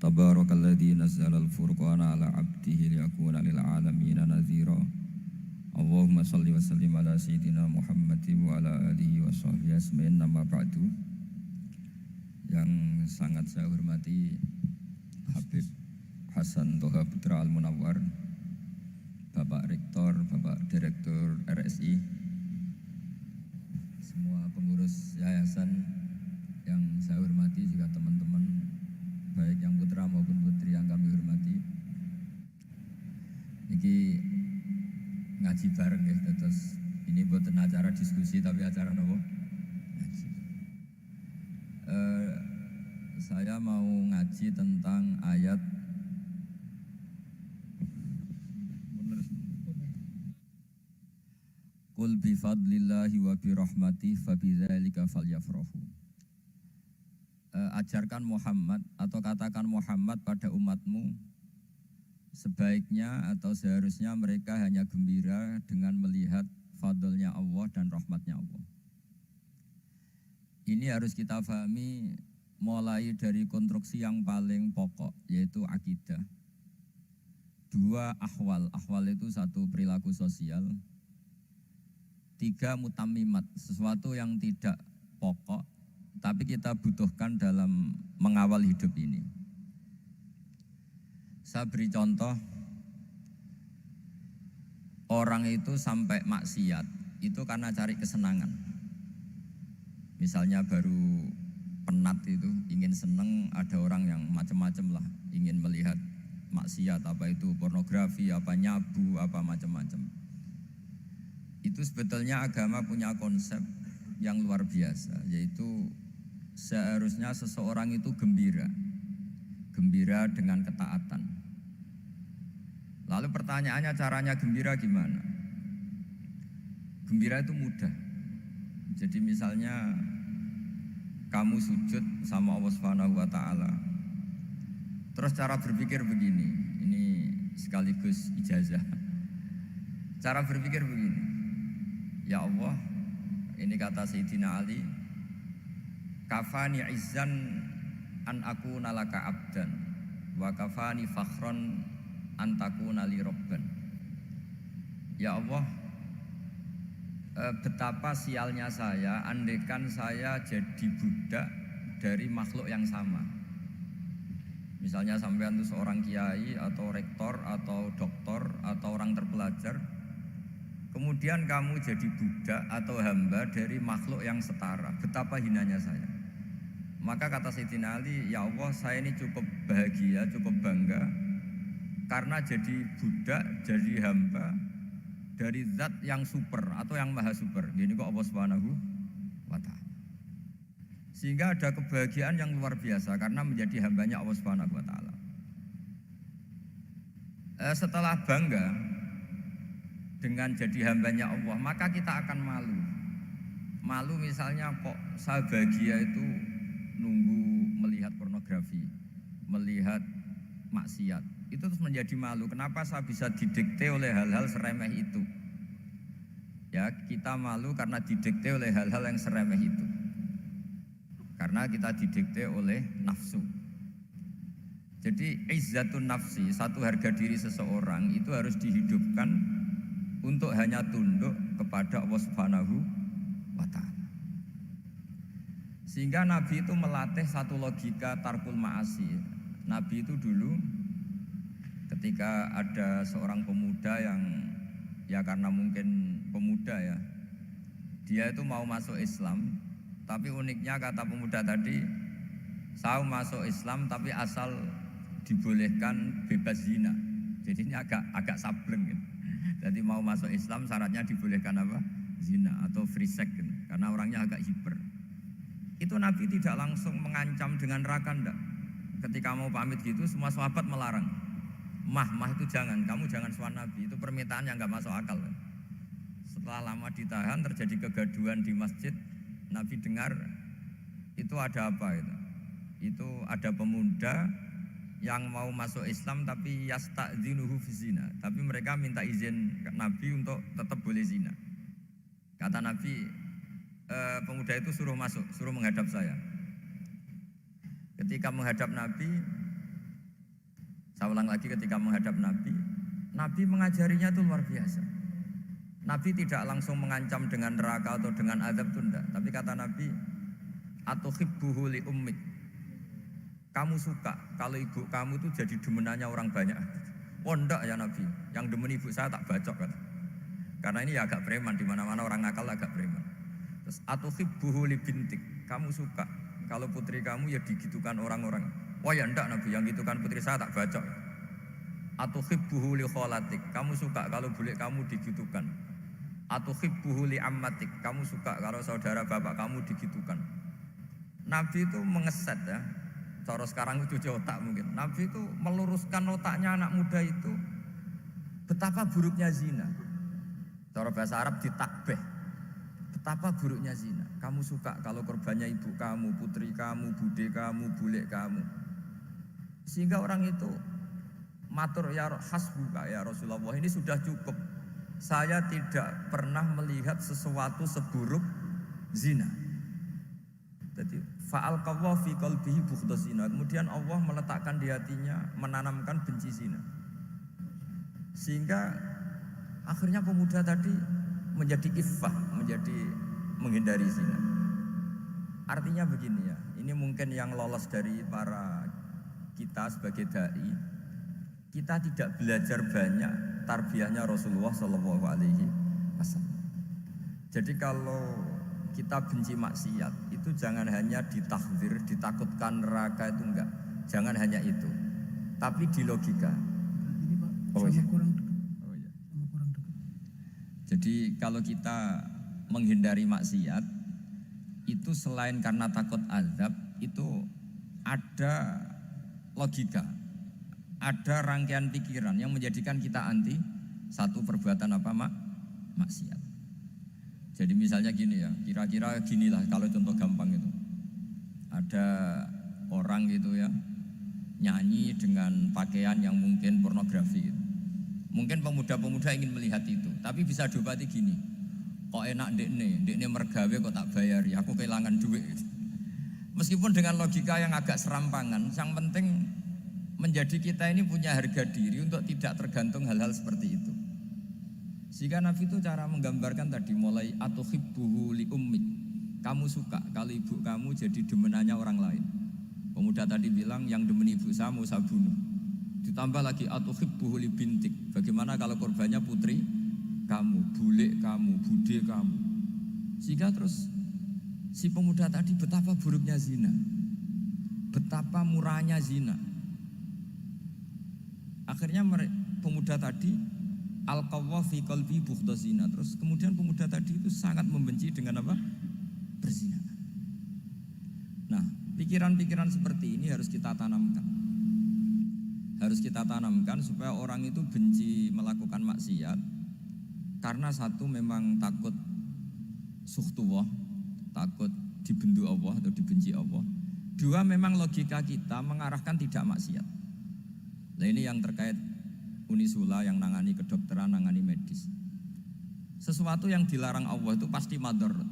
Tabarakalladzi nazzala al-furqana ala 'abdihi liyakuna lil 'alamin nadhira. Allahumma shalli wa sallim ala sayyidina Muhammadin wa ala alihi wa sahbihi ajmain. Nama ba'du. Yang sangat saya hormati Habib Hasan Toha Putra Al-Munawwar, Bapak Rektor, Bapak Direktur RSI, semua pengurus yayasan yang saya hormati, juga teman-teman baik yang putra maupun putri yang kami hormati. Niki ngaji bareng ya, terus ini bukan acara diskusi tapi acara apa? Ngaji. Saya mau ngaji tentang ayat Qul bi fadlillahi wa bi rahmatihi fa bidzalika falyafrahu. Ajarkan Muhammad atau katakan Muhammad pada umatmu, sebaiknya atau seharusnya mereka hanya gembira dengan melihat fadlnya Allah dan rahmatnya Allah. Ini harus kita pahami mulai dari konstruksi yang paling pokok, yaitu akidah. Dua ahwal, ahwal itu satu perilaku sosial. Tiga mutammimat, sesuatu yang tidak pokok tapi kita butuhkan dalam mengawal hidup ini. Saya beri contoh, orang itu sampai maksiat itu karena cari kesenangan. Misalnya baru penat itu, ingin seneng, ada orang yang macam-macam lah, ingin melihat maksiat, apa itu pornografi, apa nyabu, apa macam-macam. Itu sebetulnya agama punya konsep yang luar biasa, yaitu seharusnya seseorang itu gembira dengan ketaatan. Lalu pertanyaannya, caranya gembira gimana? Gembira itu mudah. Jadi misalnya kamu sujud sama Allah Subhanahu wa taala. Terus cara berpikir begini, ini sekaligus ijazah. Cara berpikir begini. Ya Allah, ini kata Sayyidina Ali, kafani izzan an akuna laka abdan wa kafani fakhron an takuna li robban. Ya Allah, betapa sialnya saya andaikan saya jadi budak dari makhluk yang sama. Misalnya sampean itu seorang kiai atau rektor atau doktor atau orang terpelajar, kemudian kamu jadi budak atau hamba dari makhluk yang setara, betapa hinanya saya. Maka kata Sayyidina Ali, ya Allah, saya ini cukup bahagia, cukup bangga karena jadi budak, jadi hamba dari zat yang super atau yang maha super. Gini kok Allah Subhanahu wa ta'ala. Sehingga ada kebahagiaan yang luar biasa karena menjadi hambanya Allah Subhanahu wa ta'ala. Setelah bangga dengan jadi hambanya Allah, maka kita akan malu. Malu misalnya, kok saya bahagia itu nunggu melihat pornografi, melihat maksiat. Itu terus menjadi malu. Kenapa saya bisa didikte oleh hal-hal seremeh itu? Ya, kita malu karena didikte oleh hal-hal yang seremeh itu. Karena kita didikte oleh nafsu. Jadi izzatun nafsi, satu harga diri seseorang itu harus dihidupkan untuk hanya tunduk kepada Allah Subhanahu wa ta'ala. Sehingga Nabi itu melatih satu logika tarkul ma'asi. Nabi itu dulu ketika ada seorang pemuda yang, ya karena mungkin pemuda ya, dia itu mau masuk Islam, tapi uniknya kata pemuda tadi, saya masuk Islam tapi asal dibolehkan bebas zina. Jadi ini agak sableng gitu. Jadi mau masuk Islam syaratnya dibolehkan apa? Zina atau free sex gitu. Karena orangnya agak hiper. Itu Nabi tidak langsung mengancam dengan neraka, enggak. Ketika mau pamit gitu, semua sahabat melarang. Mah itu jangan, kamu jangan suan Nabi. Itu permintaan yang enggak masuk akal. Setelah lama ditahan, terjadi kegaduhan di masjid. Nabi dengar itu ada apa itu? Itu ada pemuda yang mau masuk Islam tapi yasta'dzinuhu fi zina. Tapi mereka minta izin ke Nabi untuk tetap boleh zina. Kata Nabi, pemuda itu suruh masuk, suruh menghadap saya. Ketika menghadap Nabi, Saya ulang lagi ketika menghadap Nabi, Nabi mengajarinya itu luar biasa. Nabi tidak langsung mengancam dengan neraka atau dengan azab itu enggak. Tapi kata Nabi, atuhibbuhu li ummik. Kamu suka kalau ibu kamu itu jadi demenannya orang banyak. Oh enggak ya Nabi, yang demen ibu saya tak bacok kan. Karena ini ya agak preman, di mana-mana orang nakal agak preman. Terus atuhibbuhu li bintik. Kamu suka kalau putri kamu ya digitukan orang-orang. Oh ya enggak Nabi, yang gitukan putri saya tak bacok. Atuhibbuhu li kholatik. Kamu suka kalau bule kamu digitukan. Atuhibbuhu li ammatik. Kamu suka kalau saudara bapak kamu digitukan. Nabi itu mengeset ya. Cara sekarang itu cuci otak mungkin. Nabi itu meluruskan otaknya anak muda itu betapa buruknya zina. Cara bahasa Arab ditakbih. Betapa buruknya zina. Kamu suka kalau korbannya ibu kamu, putri kamu, bude kamu, bule kamu. Sehingga orang itu matur ya hasbuka ya Rasulullah, ini sudah cukup. Saya tidak pernah melihat sesuatu seburuk zina. Jadi fa'alqallahu fi qalbihi bughdha zina. Kemudian Allah meletakkan di hatinya, menanamkan benci zina. Sehingga akhirnya pemuda tadi menjadi iffah, menjadi menghindari zina. Artinya begini ya, ini mungkin yang lolos dari para kita sebagai dai, kita tidak belajar banyak tarbiyahnya Rasulullah Shallallahu Alaihi Wasallam. Jadi kalau kita benci maksiat itu jangan hanya ditahdzir, ditakutkan neraka itu enggak, jangan hanya itu, tapi di logika. Ini Pak, Oh iya. kurang dekat. Jadi kalau kita menghindari maksiat itu selain karena takut azab, itu ada logika, ada rangkaian pikiran yang menjadikan kita anti satu perbuatan apa maksiat. Jadi misalnya gini ya, kira-kira ginilah kalau contoh gampang itu. Ada orang gitu ya, nyanyi dengan pakaian yang mungkin pornografi gitu. Mungkin pemuda-pemuda ingin melihat itu, tapi bisa diobati gini. Kok enak ndekne mergawe kok tak bayari, aku kehilangan duit. Meskipun dengan logika yang agak serampangan, yang penting menjadi kita ini punya harga diri untuk tidak tergantung hal-hal seperti itu. Sehingga Nabi itu cara menggambarkan tadi mulai atuhibbuhu li ummik. Kamu suka kalau ibu kamu jadi demenannya orang lain. Pemuda tadi bilang yang demen ibu saya mau saya bunuh. Ditambah lagi atuhibbuhu li bintik. Bagaimana kalau korbannya putri kamu, bule kamu, bude kamu. Sehingga terus si pemuda tadi betapa buruknya zina, betapa murahnya zina. Akhirnya pemuda tadi alqawwa fi qalbi bughdha zina. Terus kemudian pemuda tadi itu sangat membenci dengan apa? Perzinahan. Nah, pikiran-pikiran seperti ini harus kita tanamkan. Harus kita tanamkan supaya orang itu benci melakukan maksiat karena satu memang takut suhtullah, takut dibendu Allah atau dibenci Allah. Dua, memang logika kita mengarahkan tidak maksiat. Nah ini yang terkait Unisula yang nangani kedokteran, nangani medis. Sesuatu yang dilarang Allah itu pasti madharat.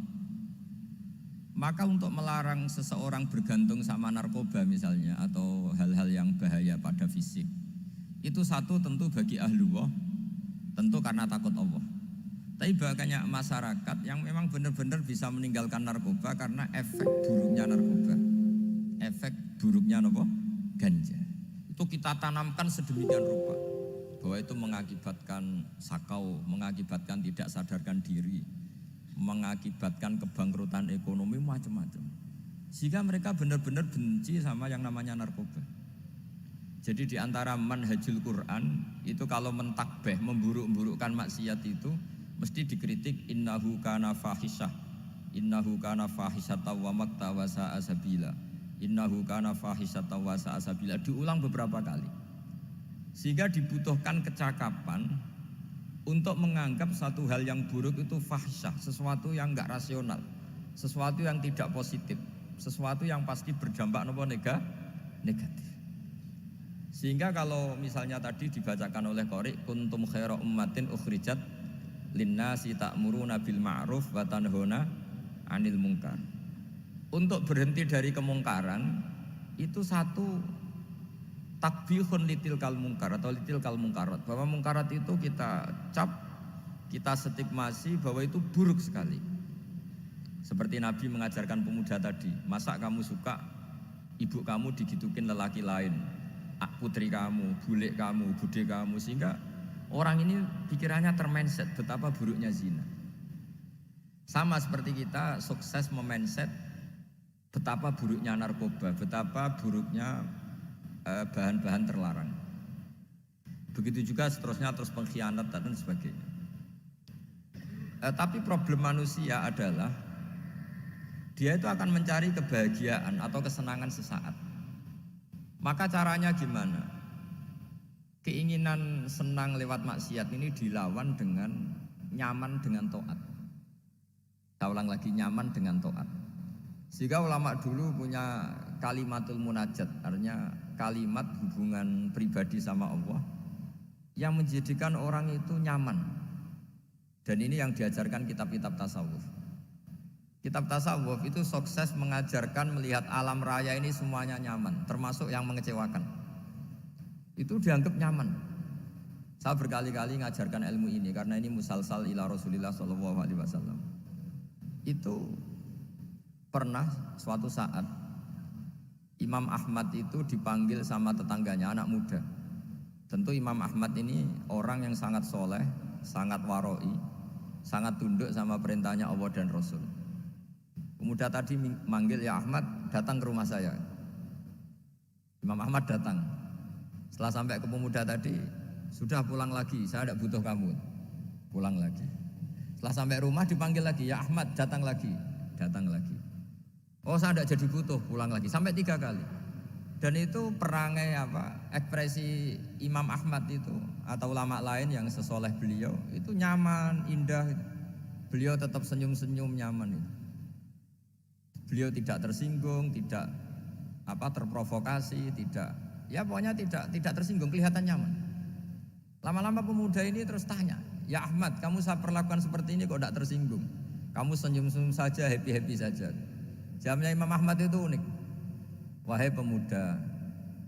Maka untuk melarang seseorang bergantung sama narkoba misalnya atau hal-hal yang bahaya pada fisik, itu satu tentu bagi ahlullah, tentu karena takut Allah. Tapi banyak masyarakat yang memang benar-benar bisa meninggalkan narkoba karena efek buruknya narkoba, efek buruknya apa? Ganja. Itu kita tanamkan sedemikian rupa bahwa itu mengakibatkan sakau, mengakibatkan tidak sadarkan diri, mengakibatkan kebangkrutan ekonomi macam-macam. Sehingga mereka benar-benar benci sama yang namanya narkoba. Jadi di antara manhajul Quran itu kalau mentakbih, memburuk-burukkan maksiat itu mesti dikritik innahu kana fahisyah. Innahu kana fahisyata wa makta wa sa'a sabila. Innahu kana fahisyata wa sa'a sabila. Diulang beberapa kali. Sehingga dibutuhkan kecakapan untuk menganggap satu hal yang buruk itu fahisyah, sesuatu yang enggak rasional, sesuatu yang tidak positif, sesuatu yang pasti berdampak negatif. Sehingga kalau misalnya tadi dibacakan oleh qari kuntum khaira ummatin ukhrijat linnasi ta'muruna bil ma'ruf wa tanhauna 'anil munkar. Untuk berhenti dari kemungkaran itu satu, kita harus takbihun litilkal mungkar atau litilkal mungkarat, bahwa mungkarat itu kita cap, kita stigmasi bahwa itu buruk sekali. Seperti Nabi mengajarkan pemuda tadi, masa kamu suka ibu kamu digitukin lelaki lain, putri kamu, bule kamu, bude kamu, sehingga orang ini pikirannya termindset betapa buruknya zina. Sama seperti kita sukses memindset betapa buruknya narkoba, betapa buruknya bahan-bahan terlarang. Begitu juga seterusnya, terus pengkhianat dan sebagainya. Tapi problem manusia adalah dia itu akan mencari kebahagiaan atau kesenangan sesaat. Maka caranya gimana? Keinginan senang lewat maksiat ini dilawan dengan nyaman dengan taat. Saya ulang lagi, nyaman dengan taat. Sehingga ulama dulu punya kalimatul munajat, artinya kalimat hubungan pribadi sama Allah yang menjadikan orang itu nyaman. Dan ini yang diajarkan kitab-kitab tasawuf. Kitab tasawuf itu sukses mengajarkan melihat alam raya ini semuanya nyaman, termasuk yang mengecewakan. Itu dianggap nyaman. Saya berkali-kali mengajarkan ilmu ini karena ini musalsal ila Rasulillah SAW. Itu pernah suatu saat Imam Ahmad itu dipanggil sama tetangganya, anak muda. Tentu Imam Ahmad ini orang yang sangat soleh, sangat waroi, sangat tunduk sama perintahnya Allah dan Rasul. Pemuda tadi manggil, ya Ahmad, datang ke rumah saya. Imam Ahmad datang. Setelah sampai ke pemuda tadi, sudah pulang lagi, saya tidak butuh kamu. Pulang lagi. Setelah sampai rumah dipanggil lagi, ya Ahmad, datang lagi. Datang lagi. Oh, saya tidak jadi butuh, pulang lagi. Sampai 3 kali. Dan itu perangai ekspresi Imam Ahmad itu atau ulama lain yang sesoleh beliau itu nyaman, indah. Beliau tetap senyum-senyum, nyaman itu. Beliau tidak tersinggung, tidak terprovokasi, pokoknya tidak tersinggung, kelihatan nyaman. Lama-lama pemuda ini terus tanya, ya Ahmad, kamu saya perlakukan seperti ini kok tidak tersinggung? Kamu senyum-senyum saja, happy-happy saja. Jawabnya Imam Ahmad itu unik. Wahai pemuda,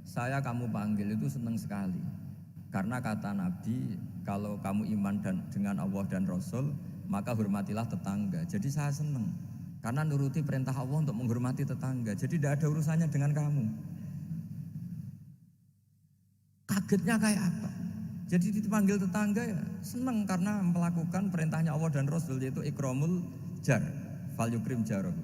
saya kamu panggil itu senang sekali. Karena kata Nabi, kalau kamu iman dengan Allah dan Rasul, maka hormatilah tetangga. Jadi saya senang. Karena nuruti perintah Allah untuk menghormati tetangga. Jadi tidak ada urusannya dengan kamu. Kagetnya kayak apa? Jadi dipanggil tetangga ya senang karena melakukan perintahnya Allah dan Rasul, yaitu ikramul jar, fal yukrim jarahu.